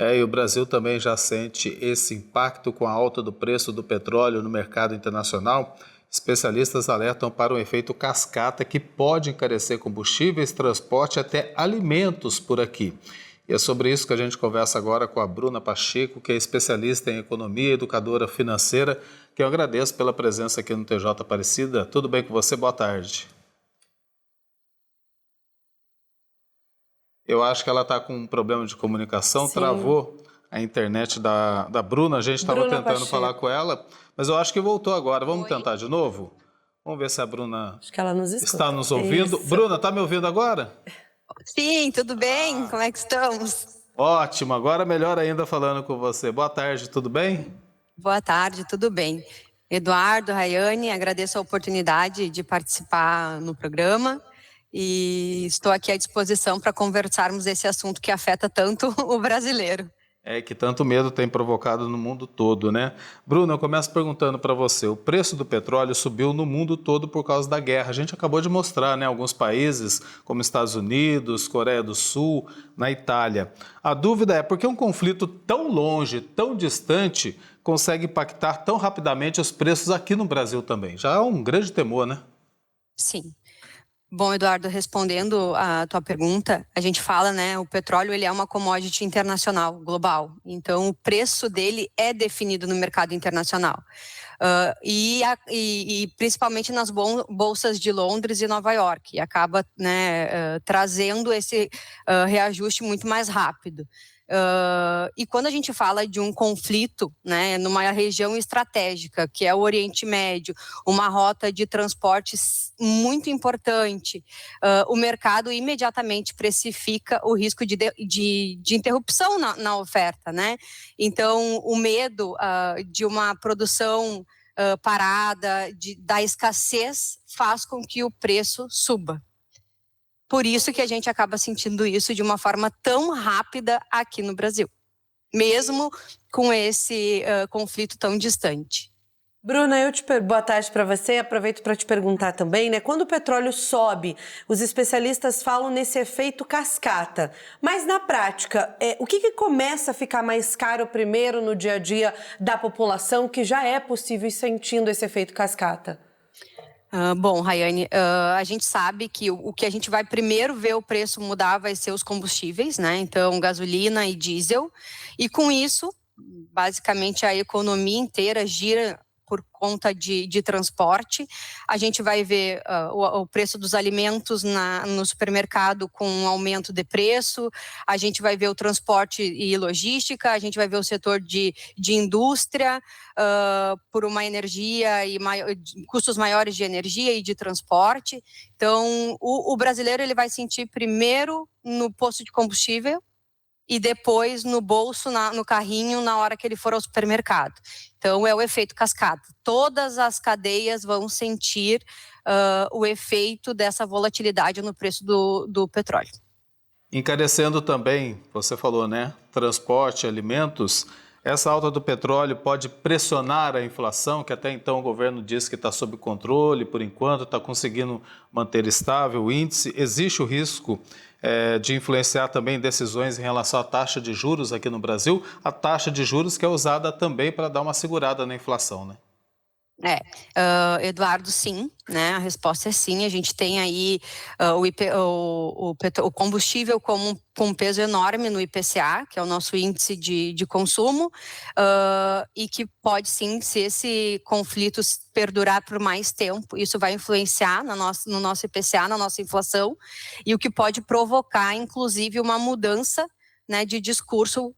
E o Brasil também já sente esse impacto com a alta do preço do petróleo no mercado internacional. Especialistas alertam para um efeito cascata que pode encarecer combustíveis, transporte e até alimentos por aqui. E é sobre isso que a gente conversa agora com a Bruna Pacheco, que é especialista em economia e educadora financeira, que eu agradeço pela presença aqui no TJ Aparecida. Tudo bem com você? Boa tarde. Eu acho que ela está com um problema de comunicação, Sim. travou a internet da Bruna. A gente estava tentando Pacheco. falar com ela, mas eu acho que voltou agora. Vamos Oi. tentar de novo? Vamos ver se a Bruna Acho que ela nos escuta. está nos ouvindo. Isso. Bruna, está me ouvindo agora? Sim, tudo bem? Como é que estamos? Ótimo, agora melhor ainda falando com você. Boa tarde, tudo bem? Boa tarde, tudo bem. Eduardo, Rayane, agradeço a oportunidade de participar no programa e estou aqui à disposição para conversarmos esse assunto que afeta tanto o brasileiro. Que tanto medo tem provocado no mundo todo, né? Bruna, eu começo perguntando para você, o preço do petróleo subiu no mundo todo por causa da guerra. A gente acabou de mostrar, né, alguns países, como Estados Unidos, Coreia do Sul, na Itália. A dúvida é por que um conflito tão longe, tão distante, consegue impactar tão rapidamente os preços aqui no Brasil também? Já é um grande temor, né? Sim. Bom, Eduardo, respondendo a tua pergunta, a gente fala, né, o petróleo ele é uma commodity internacional, global. Então, o preço dele é definido no mercado internacional. E principalmente nas bolsas de Londres e Nova York. E acaba, né, trazendo esse reajuste muito mais rápido. E quando a gente fala de um conflito, né, numa região estratégica, que é o Oriente Médio, uma rota de transporte muito importante, o mercado imediatamente precifica o risco de interrupção na oferta, né? Então, o medo de uma produção parada, da escassez, faz com que o preço suba. Por isso que a gente acaba sentindo isso de uma forma tão rápida aqui no Brasil, mesmo com esse conflito tão distante. Bruna, boa tarde para você. Aproveito para te perguntar também, né? Quando o petróleo sobe, os especialistas falam nesse efeito cascata. Mas na prática, o que começa a ficar mais caro primeiro no dia a dia da população, que já é possível ir sentindo esse efeito cascata? Bom, Rayane, a gente sabe que o que a gente vai primeiro ver o preço mudar vai ser os combustíveis, né? Então, gasolina e diesel. E com isso, basicamente, a economia inteira gira por conta de transporte. A gente vai ver o preço dos alimentos no supermercado com um aumento de preço, a gente vai ver o transporte e logística, a gente vai ver o setor de indústria por uma energia e custos maiores de energia e de transporte. Então, o brasileiro ele vai sentir primeiro no posto de combustível e depois no bolso, no carrinho, na hora que ele for ao supermercado. Então, é o efeito cascata. Todas as cadeias vão sentir o efeito dessa volatilidade no preço do petróleo. Encarecendo também, você falou, né? Transporte, alimentos. Essa alta do petróleo pode pressionar a inflação, que até então o governo diz que está sob controle, por enquanto está conseguindo manter estável o índice. Existe o risco de influenciar também decisões em relação à taxa de juros aqui no Brasil, a taxa de juros que é usada também para dar uma segurada na inflação, né? Eduardo, sim, né? A resposta é sim. A gente tem aí o combustível com um peso enorme no IPCA, que é o nosso índice de consumo, e que pode sim, se esse conflito perdurar por mais tempo, isso vai influenciar no nosso IPCA, na nossa inflação, e o que pode provocar, inclusive, uma mudança, né, de discurso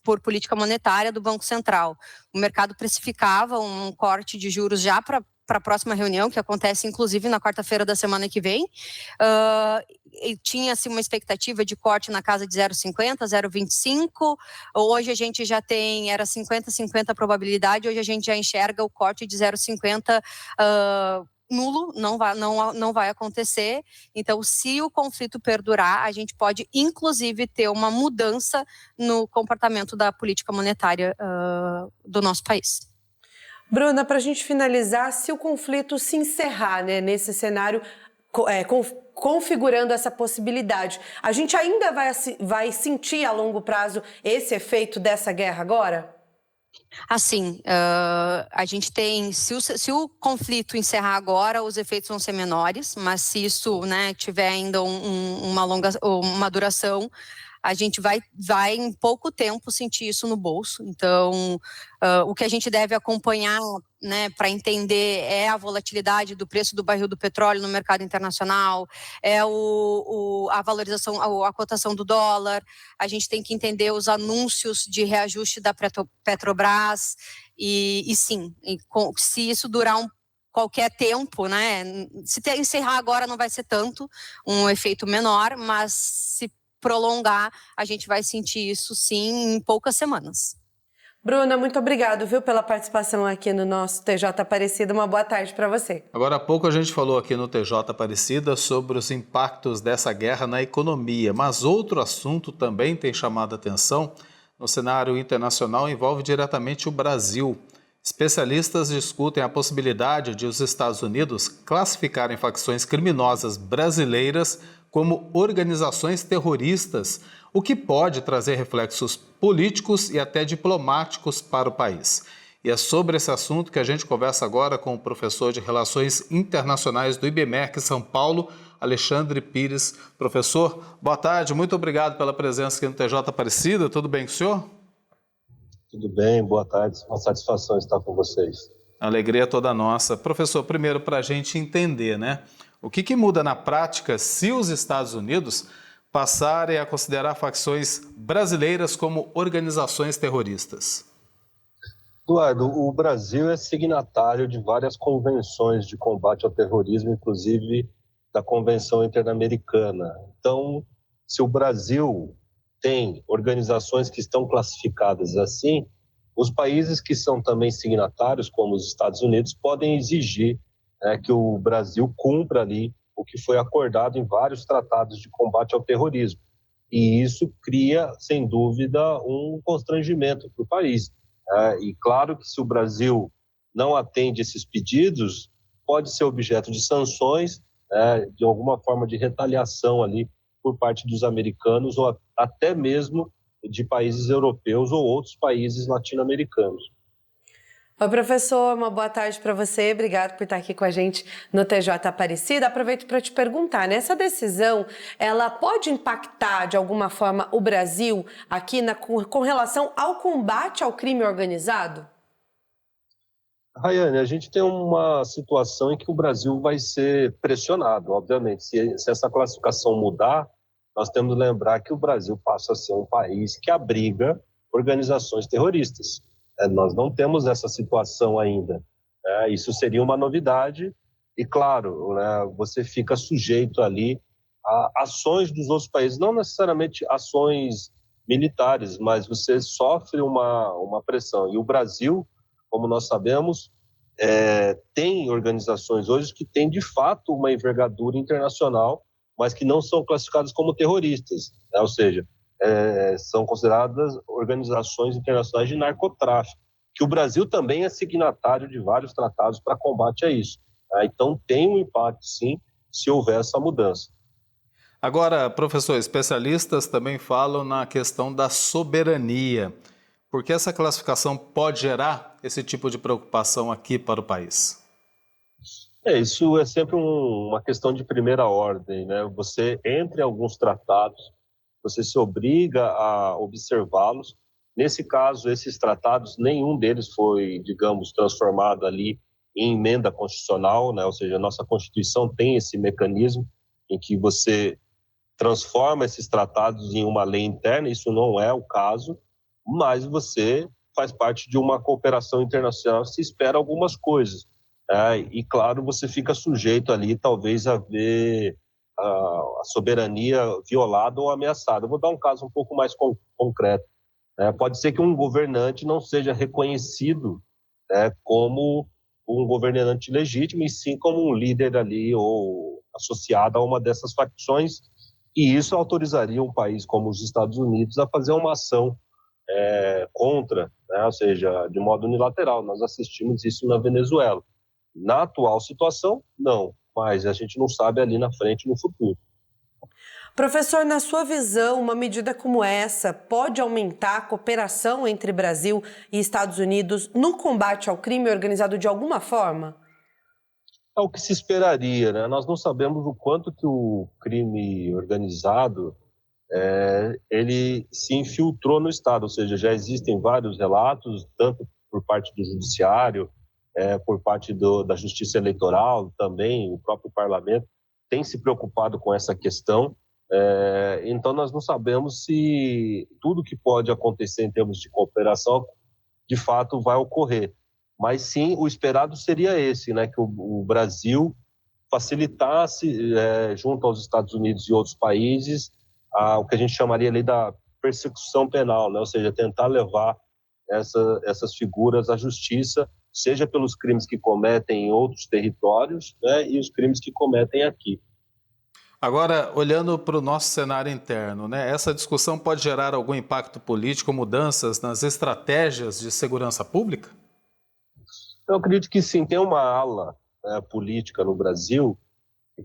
por política monetária do Banco Central. O mercado precificava um corte de juros já para a próxima reunião, que acontece inclusive na quarta-feira da semana que vem. Tinha-se uma expectativa de corte na casa de 0,50, 0,25. Hoje a gente já tem, era 50-50 a probabilidade, hoje a gente já enxerga o corte de 0,50 nulo, não vai acontecer. Então, se o conflito perdurar, a gente pode, inclusive, ter uma mudança no comportamento da política monetária do nosso país. Bruna, para a gente finalizar, se o conflito se encerrar, né, nesse cenário, configurando essa possibilidade. A gente ainda vai sentir a longo prazo esse efeito dessa guerra agora? Assim, a gente tem, se o conflito encerrar agora, os efeitos vão ser menores, mas se isso, né, tiver ainda uma duração, a gente vai em pouco tempo sentir isso no bolso. Então, o que a gente deve acompanhar, né, para entender é a volatilidade do preço do barril do petróleo no mercado internacional, é a valorização, a cotação do dólar. A gente tem que entender os anúncios de reajuste da Petrobras e sim, se isso durar qualquer tempo, né? Se encerrar agora não vai ser tanto, um efeito menor, mas se prolongar, a gente vai sentir isso sim em poucas semanas. Bruna, muito obrigado, viu, pela participação aqui no nosso TJ Aparecida. Uma boa tarde para você. Agora há pouco a gente falou aqui no TJ Aparecida sobre os impactos dessa guerra na economia, mas outro assunto também tem chamado a atenção no cenário internacional, envolve diretamente o Brasil. Especialistas discutem a possibilidade de os Estados Unidos classificarem facções criminosas brasileiras como organizações terroristas, o que pode trazer reflexos políticos e até diplomáticos para o país. E é sobre esse assunto que a gente conversa agora com o professor de Relações Internacionais do IBMEC São Paulo, Alexandre Pires. Professor, boa tarde, muito obrigado pela presença aqui no TJ Aparecida. Tudo bem com o senhor? Tudo bem, boa tarde, uma satisfação estar com vocês. A alegria é toda nossa. Professor, primeiro para a gente entender, né? O que muda na prática se os Estados Unidos passarem a considerar facções brasileiras como organizações terroristas? Eduardo, o Brasil é signatário de várias convenções de combate ao terrorismo, inclusive da Convenção Interamericana. Então, se o Brasil tem organizações que estão classificadas assim, os países que são também signatários, como os Estados Unidos, podem exigir que o Brasil cumpra ali o que foi acordado em vários tratados de combate ao terrorismo. E isso cria, sem dúvida, um constrangimento para o país. E claro que se o Brasil não atende esses pedidos, pode ser objeto de sanções, de alguma forma de retaliação ali por parte dos americanos ou até mesmo de países europeus ou outros países latino-americanos. Oi, professor, uma boa tarde para você. Obrigado por estar aqui com a gente no TJ Aparecida. Aproveito para te perguntar, né? Essa decisão, ela pode impactar de alguma forma o Brasil aqui com relação ao combate ao crime organizado? Rayane, a gente tem uma situação em que o Brasil vai ser pressionado, obviamente. Se essa classificação mudar, nós temos que lembrar que o Brasil passa a ser um país que abriga organizações terroristas. Nós não temos essa situação ainda. Isso seria uma novidade e, claro, você fica sujeito ali a ações dos outros países, não necessariamente ações militares, mas você sofre uma pressão. E o Brasil, como nós sabemos, tem organizações hoje que têm, de fato, uma envergadura internacional, mas que não são classificadas como terroristas, ou seja, são consideradas organizações internacionais de narcotráfico, que o Brasil também é signatário de vários tratados para combate a isso. Então, tem um impacto, sim, se houver essa mudança. Agora, professor, especialistas também falam na questão da soberania. Por que essa classificação pode gerar esse tipo de preocupação aqui para o país? Isso é sempre uma questão de primeira ordem, né? Você, entre alguns tratados, você se obriga a observá-los. Nesse caso, esses tratados, nenhum deles foi, digamos, transformado ali em emenda constitucional, né? Ou seja, a nossa Constituição tem esse mecanismo em que você transforma esses tratados em uma lei interna, isso não é o caso, mas você faz parte de uma cooperação internacional, se espera algumas coisas. E, claro, você fica sujeito ali, talvez, a ver a soberania violada ou ameaçada. Eu vou dar um caso um pouco mais concreto. Pode ser que um governante não seja reconhecido como um governante legítimo, e sim como um líder ali ou associado a uma dessas facções, e isso autorizaria um país como os Estados Unidos a fazer uma ação contra, ou seja, de modo unilateral. Nós assistimos isso na Venezuela. Na atual situação, não. mas a gente não sabe ali na frente, no futuro. Professor, na sua visão, uma medida como essa pode aumentar a cooperação entre Brasil e Estados Unidos no combate ao crime organizado de alguma forma? É o que se esperaria, né? Nós não sabemos o quanto que o crime organizado ele se infiltrou no Estado, ou seja, já existem vários relatos, tanto por parte do Judiciário, por parte da Justiça Eleitoral, também o próprio Parlamento tem se preocupado com essa questão. Então, nós não sabemos se tudo que pode acontecer em termos de cooperação, de fato, vai ocorrer. Mas, sim, o esperado seria esse, né, que o Brasil facilitasse, junto aos Estados Unidos e outros países, o que a gente chamaria ali da persecução penal, né, ou seja, tentar levar essas figuras à justiça, seja pelos crimes que cometem em outros territórios, né, e os crimes que cometem aqui. Agora, olhando para o nosso cenário interno, né, essa discussão pode gerar algum impacto político, mudanças nas estratégias de segurança pública? Eu acredito que sim, tem uma ala política no Brasil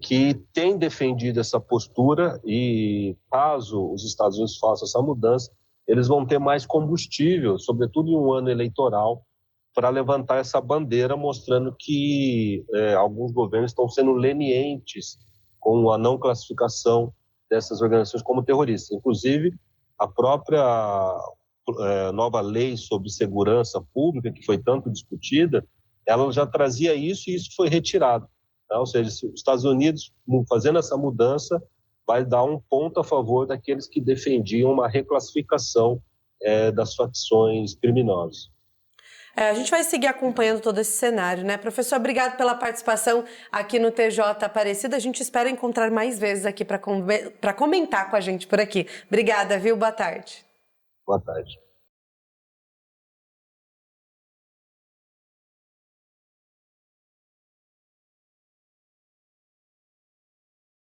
que tem defendido essa postura e, caso os Estados Unidos façam essa mudança, eles vão ter mais combustível, sobretudo em um ano eleitoral, para levantar essa bandeira, mostrando que alguns governos estão sendo lenientes com a não classificação dessas organizações como terroristas. Inclusive, a própria nova lei sobre segurança pública, que foi tanto discutida, ela já trazia isso e isso foi retirado. Tá? Ou seja, se os Estados Unidos, fazendo essa mudança, vai dar um ponto a favor daqueles que defendiam uma reclassificação das facções criminosas. A gente vai seguir acompanhando todo esse cenário, né? Professor, obrigado pela participação aqui no TJ Aparecida. A gente espera encontrar mais vezes aqui para comentar com a gente por aqui. Obrigada, viu? Boa tarde. Boa tarde.